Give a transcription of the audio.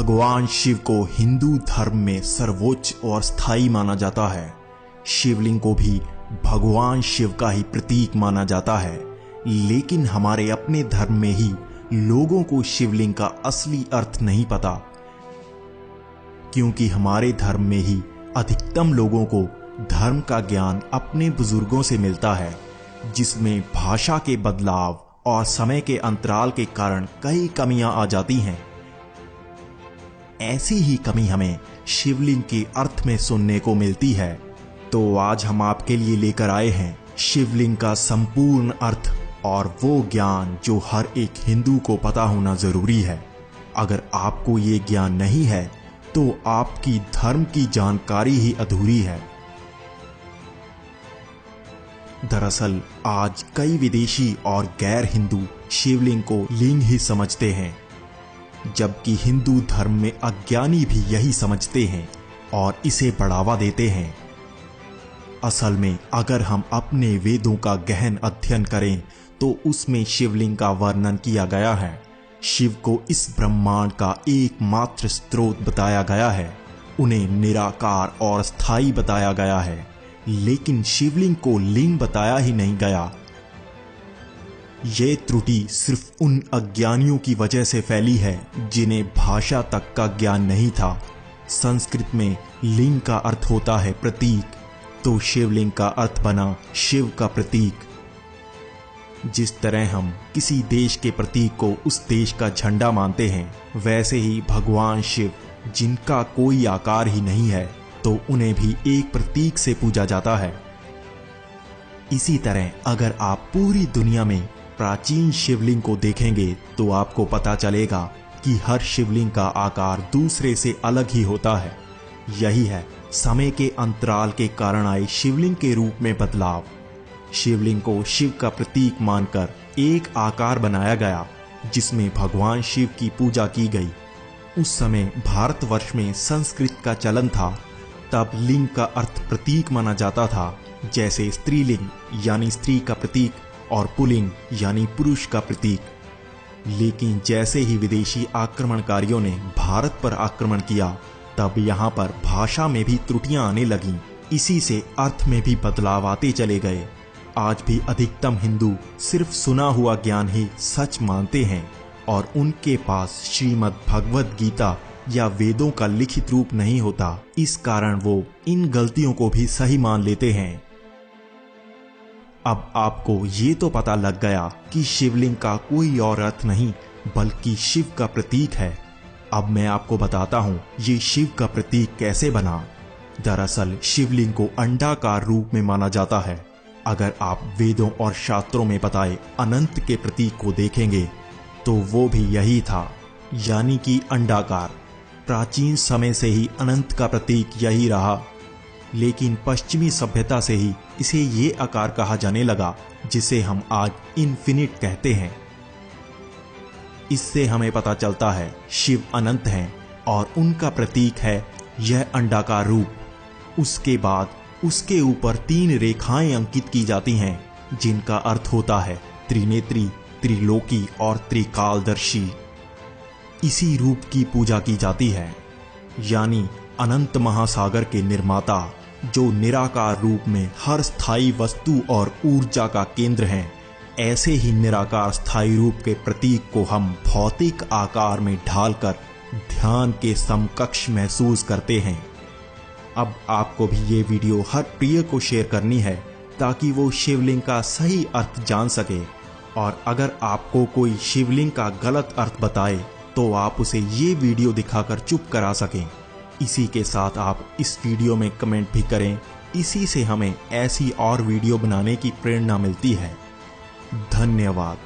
भगवान शिव को हिंदू धर्म में सर्वोच्च और स्थायी माना जाता है। शिवलिंग को भी भगवान शिव का ही प्रतीक माना जाता है, लेकिन हमारे अपने धर्म में ही लोगों को शिवलिंग का असली अर्थ नहीं पता, क्योंकि हमारे धर्म में ही अधिकतम लोगों को धर्म का ज्ञान अपने बुजुर्गों से मिलता है, जिसमें भाषा के बदलाव और समय के अंतराल के कारण कई कमियां आ जाती हैं। ऐसी ही कमी हमें शिवलिंग के अर्थ में सुनने को मिलती है। तो आज हम आपके लिए लेकर आए हैं शिवलिंग का संपूर्ण अर्थ और वो ज्ञान जो हर एक हिंदू को पता होना जरूरी है। अगर आपको ये ज्ञान नहीं है तो आपकी धर्म की जानकारी ही अधूरी है। दरअसल आज कई विदेशी और गैर हिंदू शिवलिंग को लिंग ही समझते हैं, जबकि हिंदू धर्म में अज्ञानी भी यही समझते हैं और इसे बढ़ावा देते हैं। असल में अगर हम अपने वेदों का गहन अध्ययन करें तो उसमें शिवलिंग का वर्णन किया गया है। शिव को इस ब्रह्मांड का एकमात्र स्रोत बताया गया है, उन्हें निराकार और स्थायी बताया गया है, लेकिन शिवलिंग को लिंग बताया ही नहीं गया। ये त्रुटि सिर्फ उन अज्ञानियों की वजह से फैली है जिन्हें भाषा तक का ज्ञान नहीं था। संस्कृत में लिंग का अर्थ होता है प्रतीक, तो शिवलिंग का अर्थ बना शिव का प्रतीक। जिस तरह हम किसी देश के प्रतीक को उस देश का झंडा मानते हैं, वैसे ही भगवान शिव, जिनका कोई आकार ही नहीं है, तो उन्हें भी एक प्रतीक से पूजा जाता है। इसी तरह अगर आप पूरी दुनिया में प्राचीन शिवलिंग को देखेंगे तो आपको पता चलेगा कि हर शिवलिंग का आकार दूसरे से अलग ही होता है। यही है समय के अंतराल के कारण आए शिवलिंग के रूप में बदलाव। शिवलिंग को शिव का प्रतीक मानकर एक आकार बनाया गया जिसमें भगवान शिव की पूजा की गई। उस समय भारतवर्ष में संस्कृत का चलन था, तब लिंग का अर्थ प्रतीक माना जाता था, जैसे स्त्रीलिंग यानी स्त्री का प्रतीक और पुल्लिंग यानी पुरुष का प्रतीक। लेकिन जैसे ही विदेशी आक्रमणकारियों ने भारत पर आक्रमण किया, तब यहाँ पर भाषा में भी त्रुटियां आने लगीं। इसी से अर्थ में भी बदलाव आते चले गए। आज भी अधिकतम हिंदू सिर्फ सुना हुआ ज्ञान ही सच मानते हैं और उनके पास श्रीमद् भगवद गीता या वेदों का लिखित रूप नहीं होता। इस कारण वो इन गलतियों को भी सही मान लेते हैं। अब आपको ये तो पता लग गया कि शिवलिंग का कोई और अर्थ नहीं बल्कि शिव का प्रतीक है। अब मैं आपको बताता हूँ ये शिव का प्रतीक कैसे बना। दरअसल शिवलिंग को अंडाकार रूप में माना जाता है। अगर आप वेदों और शास्त्रों में बताए अनंत के प्रतीक को देखेंगे तो वो भी यही था, यानी कि अंडाकार। प्राचीन समय से ही अनंत का प्रतीक यही रहा, लेकिन पश्चिमी सभ्यता से ही इसे ये आकार कहा जाने लगा जिसे हम आज इन्फिनिट कहते हैं। इससे हमें पता चलता है शिव अनंत हैं और उनका प्रतीक है यह अंडाकार रूप। उसके बाद उसके ऊपर 3 रेखाएं अंकित की जाती हैं जिनका अर्थ होता है त्रिनेत्री, त्रिलोकी और त्रिकालदर्शी। इसी रूप की पूजा की जाती है, यानी अनंत महासागर के निर्माता, जो निराकार रूप में हर स्थायी वस्तु और ऊर्जा का केंद्र हैं। ऐसे ही निराकार स्थायी रूप के प्रतीक को हम भौतिक आकार में ढालकर ध्यान के समकक्ष महसूस करते हैं। अब आपको भी ये वीडियो हर प्रिय को शेयर करनी है ताकि वो शिवलिंग का सही अर्थ जान सके, और अगर आपको कोई शिवलिंग का गलत अर्थ बताए तो आप उसे ये वीडियो दिखाकर चुप करा सकें। इसी के साथ आप इस वीडियो में कमेंट भी करें, इसी से हमें ऐसी और वीडियो बनाने की प्रेरणा मिलती है। धन्यवाद।